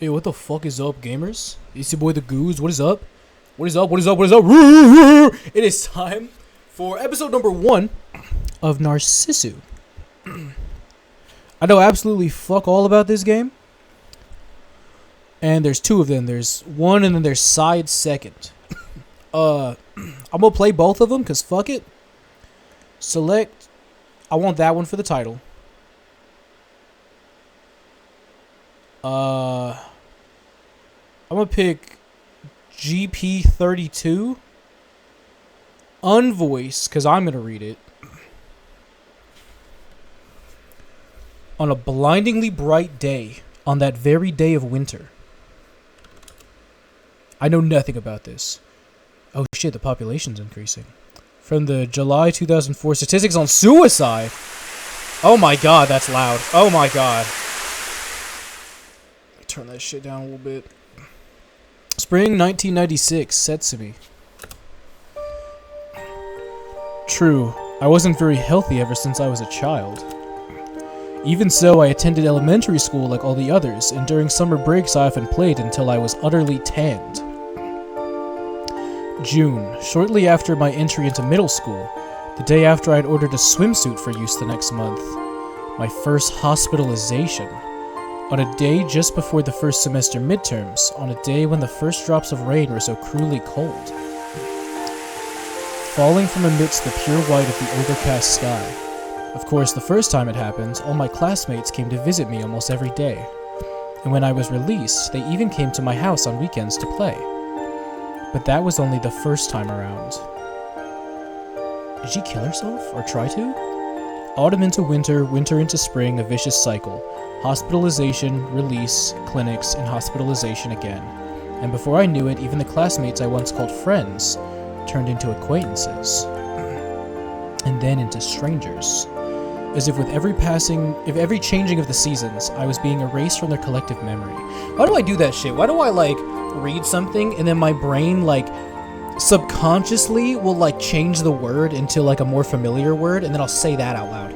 Hey, what the fuck is up, gamers? It's your boy the Goose. What is up? What is up? What is up? What is up? It is time for episode number 1 of Narcissu. I know absolutely fuck all about this game. And there's two of them. There's one and then there's side second. I'm gonna play both of them because fuck it. Select. I want that one for the title. I'm gonna pick GP32. Unvoice, because I'm gonna read it. On a blindingly bright day, on that very day of winter. I know nothing about this. Oh shit, the population's increasing. From the July 2004 statistics on suicide. Oh my god, that's loud. Oh my god. Let me turn that shit down a little bit. Spring 1996, Setsumi. True, I wasn't very healthy ever since I was a child. Even so, I attended elementary school like all the others, and during summer breaks I often played until I was utterly tanned. June, shortly after my entry into middle school, the day after I'd ordered a swimsuit for use the next month. My first hospitalization. On a day just before the first semester midterms, on a day when the first drops of rain were so cruelly cold. Falling from amidst the pure white of the overcast sky. Of course, the first time it happened, all my classmates came to visit me almost every day. And when I was released, they even came to my house on weekends to play. But that was only the first time around. Did she kill herself, or try to? Autumn into winter, winter into spring, a vicious cycle. Hospitalization, release, clinics, and hospitalization again. And before I knew it, even the classmates I once called friends turned into acquaintances. And then into strangers. As if with every changing of the seasons, I was being erased from their collective memory. Why do I do that shit? Why do I, read something and then my brain, subconsciously will, change the word into, a more familiar word, and then I'll say that out loud?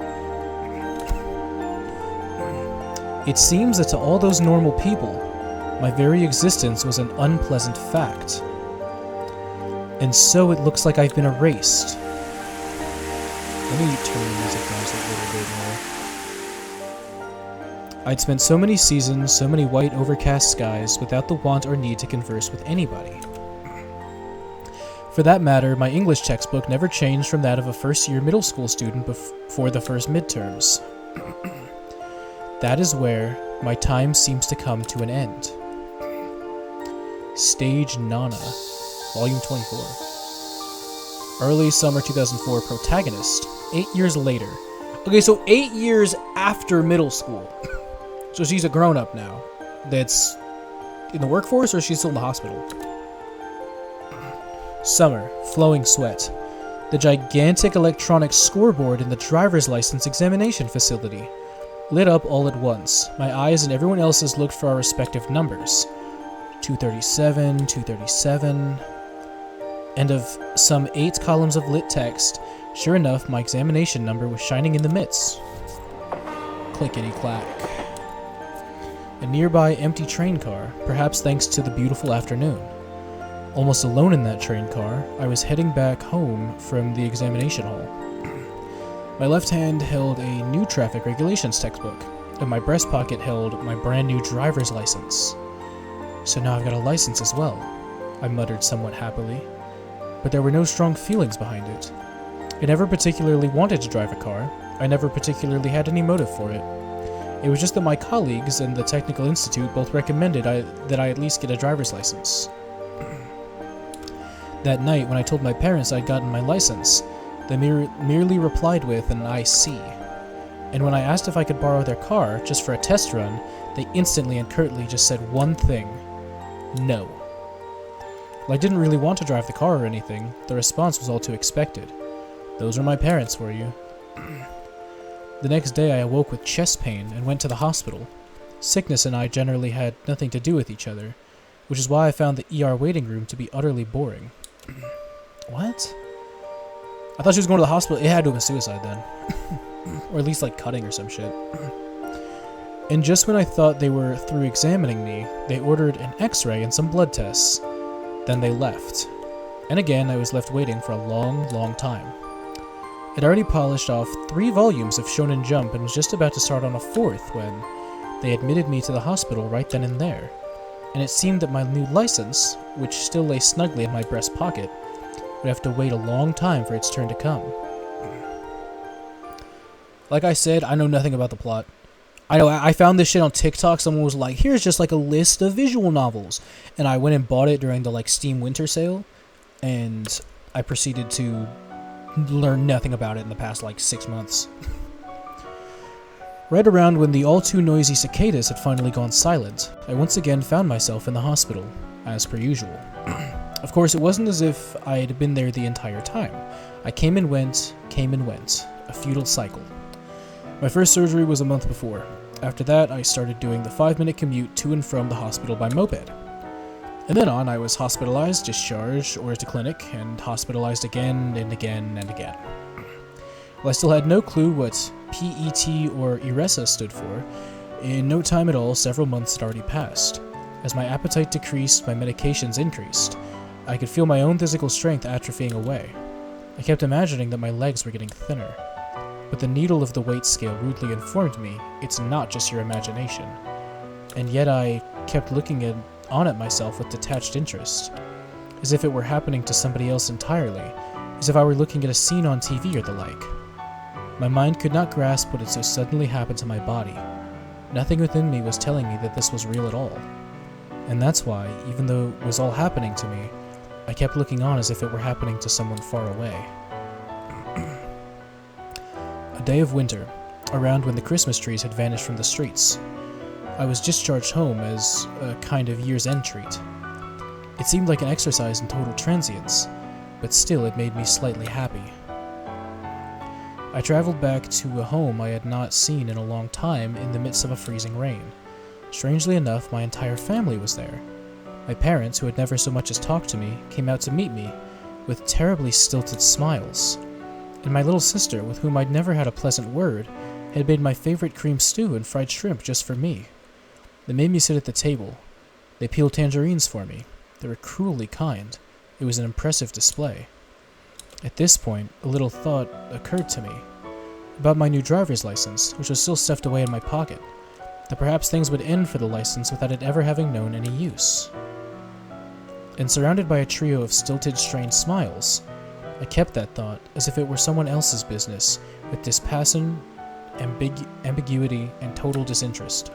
It seems that to all those normal people, my very existence was an unpleasant fact. And so it looks like I've been erased. Let me turn the music down just a little bit more. I'd spent so many seasons, so many white overcast skies, without the want or need to converse with anybody. For that matter, my English textbook never changed from that of a first-year middle school student before the first midterms. That is where my time seems to come to an end. Stage Nana, Volume 24. Early summer 2004 protagonist, 8 years later. Okay, so 8 years after middle school. So she's a grown-up now. That's in the workforce, or she's still in the hospital? Summer, flowing sweat. The gigantic electronic scoreboard in the driver's license examination facility. Lit up all at once. My eyes and everyone else's looked for our respective numbers. 237, 237... And of some 8 columns of lit text, sure enough, my examination number was shining in the midst. Clickety-clack. A nearby empty train car, perhaps thanks to the beautiful afternoon. Almost alone in that train car, I was heading back home from the examination hall. My left hand held a new traffic regulations textbook, and my breast pocket held my brand new driver's license. So now I've got a license as well, I muttered somewhat happily. But there were no strong feelings behind it. I never particularly wanted to drive a car. I never particularly had any motive for it. It was just that my colleagues and the Technical Institute both recommended that I at least get a driver's license. That night, when I told my parents I'd gotten my license, they merely replied with an "I see." And when I asked if I could borrow their car, just for a test run, they instantly and curtly just said one thing: no. Well, I didn't really want to drive the car or anything. The response was all too expected. Those are my parents for you. The next day I awoke with chest pain and went to the hospital. Sickness and I generally had nothing to do with each other, which is why I found the ER waiting room to be utterly boring. What? I thought she was going to the hospital. It had to have been suicide then. Or at least cutting or some shit. And just when I thought they were through examining me, they ordered an x-ray and some blood tests. Then they left. And again, I was left waiting for a long, long time. I'd already polished off 3 volumes of Shonen Jump and was just about to start on a 4th when they admitted me to the hospital right then and there. And it seemed that my new license, which still lay snugly in my breast pocket, would have to wait a long time for its turn to come. Like I said, I know nothing about the plot. I found this shit on TikTok. Someone was like, here's just like a list of visual novels. And I went and bought it during the like Steam winter sale. And I proceeded to learn nothing about it in the past like 6 months. Right around when the all too noisy cicadas had finally gone silent, I once again found myself in the hospital, as per usual. Of course, it wasn't as if I had been there the entire time. I came and went, a futile cycle. My first surgery was a month before. After that, I started doing the 5-minute commute to and from the hospital by moped. And then on, I was hospitalized, discharged, or to clinic, and hospitalized again and again and again. While I still had no clue what PET or ERESA stood for, in no time at all, several months had already passed. As my appetite decreased, my medications increased. I could feel my own physical strength atrophying away. I kept imagining that my legs were getting thinner. But the needle of the weight scale rudely informed me it's not just your imagination. And yet I kept looking on at myself with detached interest, as if it were happening to somebody else entirely, as if I were looking at a scene on TV or the like. My mind could not grasp what had so suddenly happened to my body. Nothing within me was telling me that this was real at all. And that's why, even though it was all happening to me, I kept looking on as if it were happening to someone far away. A day of winter, around when the Christmas trees had vanished from the streets. I was discharged home as a kind of year's end treat. It seemed like an exercise in total transience, but still it made me slightly happy. I traveled back to a home I had not seen in a long time in the midst of a freezing rain. Strangely enough, my entire family was there. My parents, who had never so much as talked to me, came out to meet me with terribly stilted smiles. And my little sister, with whom I'd never had a pleasant word, had made my favorite cream stew and fried shrimp just for me. They made me sit at the table. They peeled tangerines for me. They were cruelly kind. It was an impressive display. At this point, a little thought occurred to me about my new driver's license, which was still stuffed away in my pocket, that perhaps things would end for the license without it ever having known any use. And surrounded by a trio of stilted, strained smiles, I kept that thought as if it were someone else's business, with dispassion, ambiguity, and total disinterest.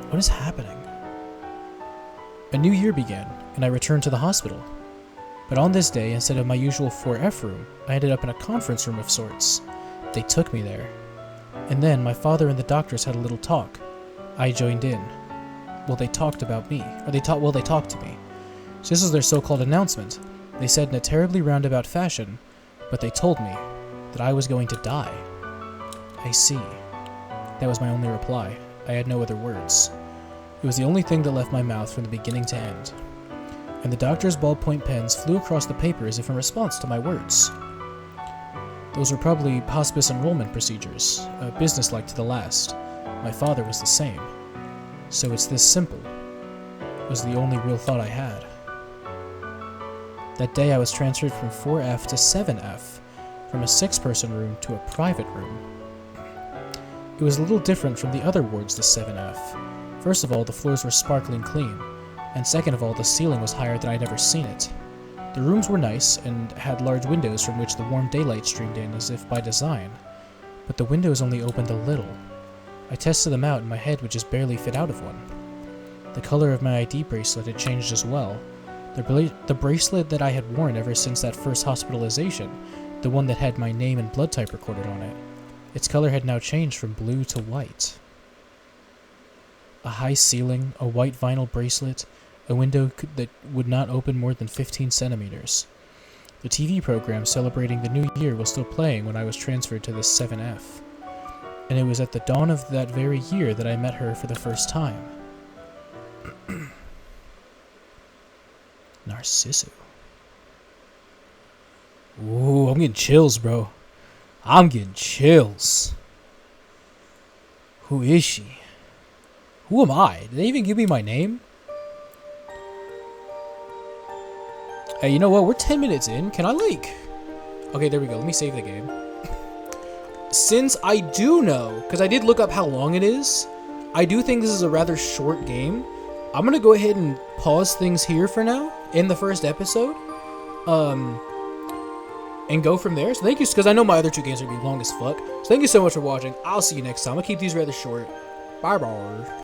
What is happening? A new year began, and I returned to the hospital. But on this day, instead of my usual 4F room, I ended up in a conference room of sorts. They took me there. And then my father and the doctors had a little talk. I joined in. Well, they talked about me. They talked to me. So this is their so-called announcement. They said in a terribly roundabout fashion, but they told me that I was going to die. I see. That was my only reply. I had no other words. It was the only thing that left my mouth from the beginning to end. And the doctor's ballpoint pens flew across the paper as if in response to my words. Those were probably hospice enrollment procedures, businesslike to the last. My father was the same. So it's this simple, was the only real thought I had. That day I was transferred from 4F to 7F, from a 6-person room to a private room. It was a little different from the other wards to 7F. First of all, the floors were sparkling clean, and second of all, the ceiling was higher than I'd ever seen it. The rooms were nice, and had large windows from which the warm daylight streamed in as if by design, but the windows only opened a little. I tested them out and my head would just barely fit out of one. The color of my ID bracelet had changed as well. The bracelet that I had worn ever since that first hospitalization, the one that had my name and blood type recorded on it, its color had now changed from blue to white. A high ceiling, a white vinyl bracelet, a window that would not open more than 15 centimeters. The TV program celebrating the new year was still playing when I was transferred to this 7F. And it was at the dawn of that very year that I met her for the first time. Narcissu. Ooh, I'm getting chills, bro. I'm getting chills. Who is she? Who am I? Did they even give me my name? Hey, you know what? We're 10 minutes in. Can I, like... Okay, there we go. Let me save the game. Since I do know, because I did look up how long it is, I do think this is a rather short game. I'm going to go ahead and pause things here for now in the first episode. And go from there. So thank you, because I know my other two games are going to be long as fuck. So thank you so much for watching. I'll see you next time. I'll keep these rather short. Bye-bye.